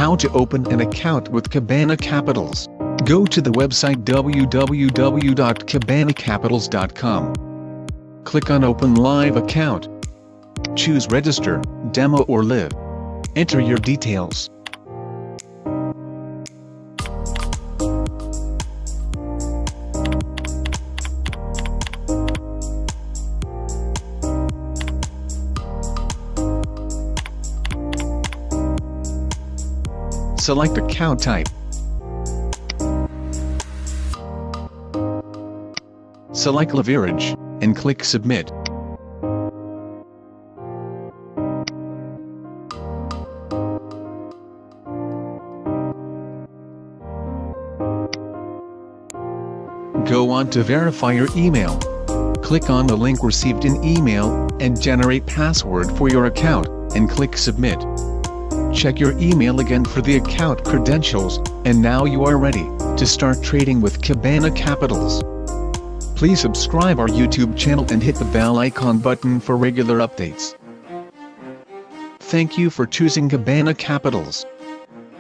How to open an account with Cabana Capitals. Go to the website www.cabanacapitals.com. Click on Open Live Account. Choose Register, Demo or Live. Enter your details. Select account type. Select leverage, and click Submit. Go on to verify your email. Click on the link received in email, and generate password for your account, and click Submit. Check your email again for the account credentials, and now you are ready to start trading with Cabana Capitals. Please subscribe our YouTube channel and hit the bell icon button for regular updates. Thank you for choosing Cabana Capitals.